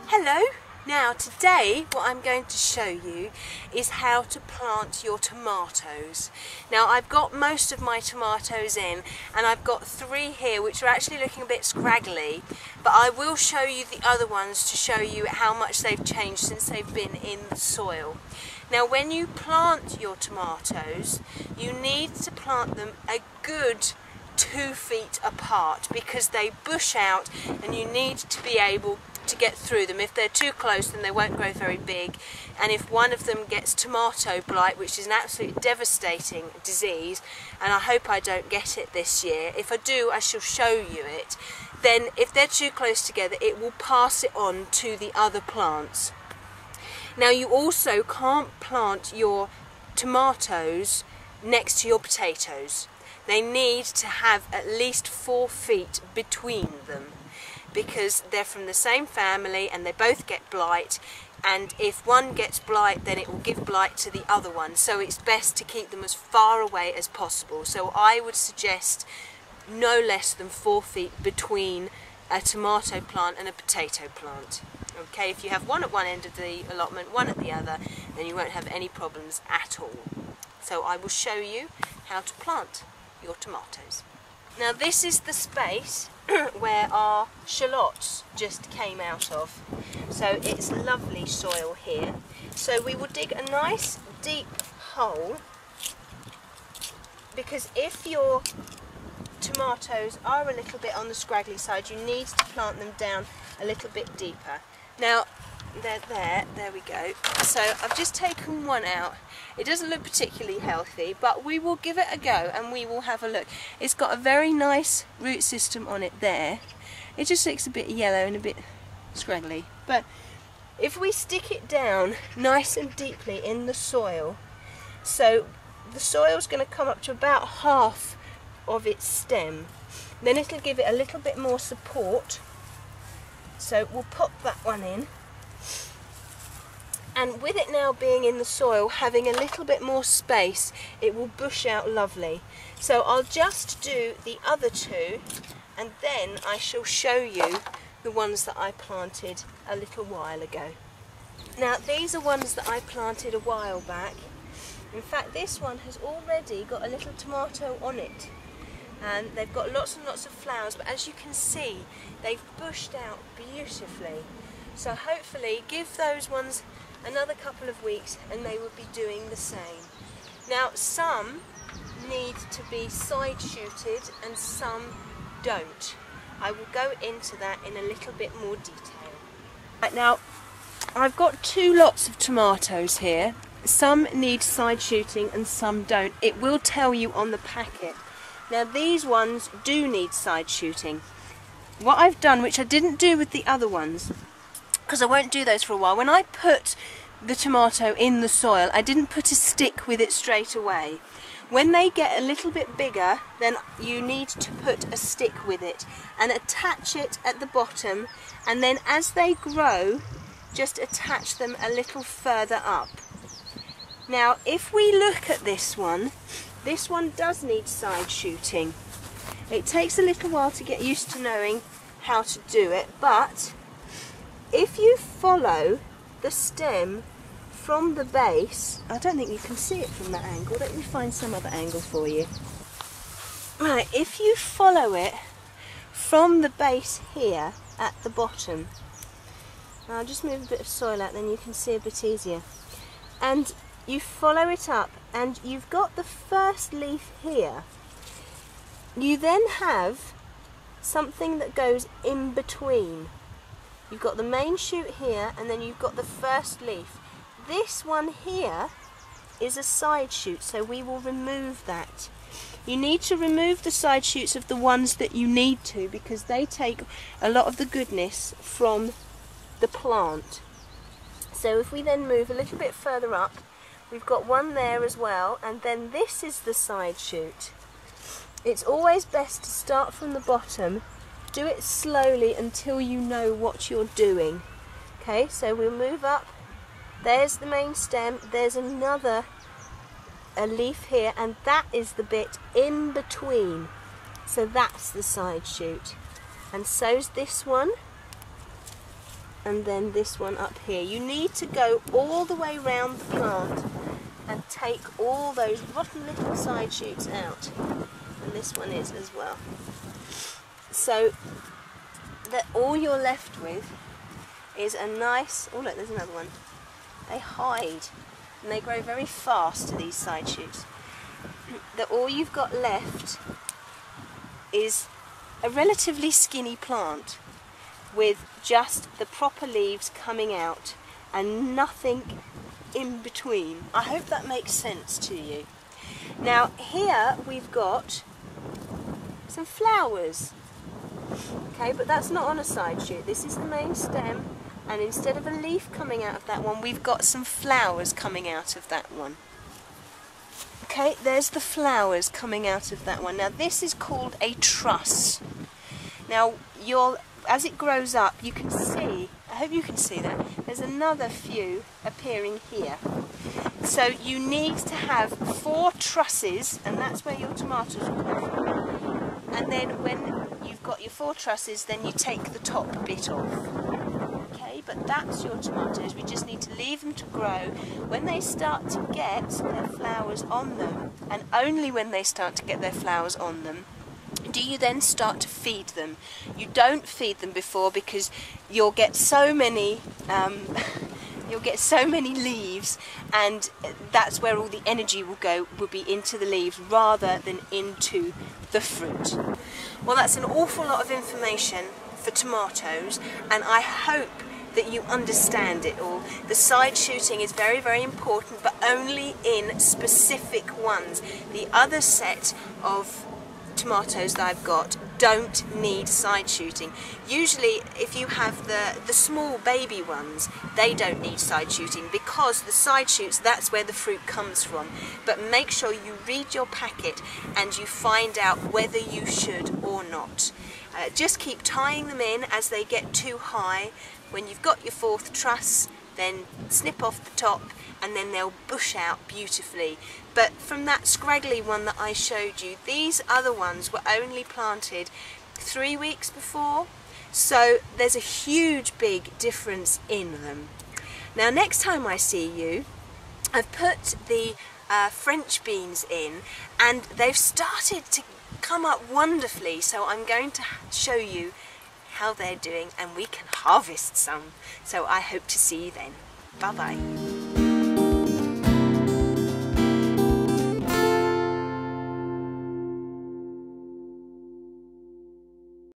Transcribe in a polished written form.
Hello! Now today what I'm going to show you is how to plant your tomatoes. Now I've got most of my tomatoes in, and I've got 3 here which are actually looking a bit scraggly, but I will show you the other ones to show you how much they've changed since they've been in the soil. Now when you plant your tomatoes, you need to plant them a good 2 feet apart because they bush out and you need to be able to get through them. If they're too close, then they won't grow very big, and if one of them gets tomato blight, which is an absolutely devastating disease, and I hope I don't get it this year, if I do I shall show you it, then if they're too close together it will pass it on to the other plants. Now you also can't plant your tomatoes next to your potatoes. They need to have at least 4 feet between them, because they're from the same family and they both get blight, and if one gets blight then it will give blight to the other one, so it's best to keep them as far away as possible. So I would suggest no less than 4 feet between a tomato plant and a potato plant. Okay, if you have one at one end of the allotment, one at the other, then you won't have any problems at all. So I will show you how to plant your tomatoes. Now this is the space where our shallots just came out of. So it's lovely soil here. So we will dig a nice deep hole, because if your tomatoes are a little bit on the scraggly side, you need to plant them down a little bit deeper. Now they're there we go. So I've just taken one out. It doesn't look particularly healthy, but we will give it a go and we will have a look. It's got a very nice root system on it there. It just looks a bit yellow and a bit scraggly, but if we stick it down nice and deeply in the soil, so the soil's going to come up to about half of its stem, then it'll give it a little bit more support. So we'll pop that one in. And with it now being in the soil, having a little bit more space, it will bush out lovely. So I'll just do the other 2, and then I shall show you the ones that I planted a little while ago. Now these are ones that I planted a while back. In fact, this one has already got a little tomato on it, and they've got lots and lots of flowers, but as you can see they've bushed out beautifully. So hopefully give those ones another couple of weeks and they will be doing the same. Now some need to be side shooted and some don't. I will go into that in a little bit more detail. Right, now I've got 2 lots of tomatoes here. Some need side shooting and some don't. It will tell you on the packet. Now these ones do need side shooting. What I've done, which I didn't do with the other ones, because I won't do those for a while, when I put the tomato in the soil, I didn't put a stick with it straight away. When they get a little bit bigger, then you need to put a stick with it and attach it at the bottom, and then as they grow, just attach them a little further up. Now if we look at this one does need side shooting. It takes a little while to get used to knowing how to do it, but if you follow the stem from the base, I don't think you can see it from that angle, let me find some other angle for you. Right, if you follow it from the base here at the bottom, I'll just move a bit of soil out, then you can see a bit easier, and you follow it up and you've got the first leaf here. You then have something that goes in between. You've got the main shoot here and then you've got the first leaf. This one here is a side shoot, so we will remove that. You need to remove the side shoots of the ones that you need to, because they take a lot of the goodness from the plant. So if we then move a little bit further up, we've got one there as well, and then this is the side shoot. It's always best to start from the bottom, do it slowly until you know what you're doing. Okay, so we'll move up, there's the main stem, there's another leaf here, and that is the bit in between. So that's the side shoot. And so's this one. And then this one up here. You need to go all the way round the plant and take all those rotten little side shoots out. And this one is as well. So that all you're left with is a nice, oh look, there's another one. They hide and they grow very fast, these side shoots. That all you've got left is a relatively skinny plant with just the proper leaves coming out and nothing in between. I hope that makes sense to you. Now here we've got some flowers. Okay, but that's not on a side shoot. This is the main stem, and instead of a leaf coming out of that one, we've got some flowers coming out of that one. Okay, there's the flowers coming out of that one. Now this is called a truss. Now as it grows up, you can see, I hope you can see that, there's another few appearing here. So you need to have 4 trusses, and that's where your tomatoes will go from. And then when you've got your 4 trusses, then you take the top bit off. Okay, but that's your tomatoes. We just need to leave them to grow. When they start to get their flowers on them, and only when they start to get their flowers on them, do you then start to feed them. You don't feed them before, because you'll get so many leaves, and that's where all the energy will be into the leaves rather than into the fruit. Well, that's an awful lot of information for tomatoes, and I hope that you understand it all. The side shooting is very, very important, but only in specific ones. The other set of tomatoes that I've got don't need side shooting. Usually if you have the small baby ones, they don't need side shooting, because the side shoots, that's where the fruit comes from. But make sure you read your packet and you find out whether you should or not. Just keep tying them in as they get too high. When you've got your 4th truss, then snip off the top, and then they'll bush out beautifully. But from that scraggly one that I showed you, these other ones were only planted 3 weeks before, so there's a huge big difference in them. Now next time I see you, I've put the French beans in, and they've started to come up wonderfully, so I'm going to show you how they're doing, and we can harvest some. So I hope to see you then. Bye bye.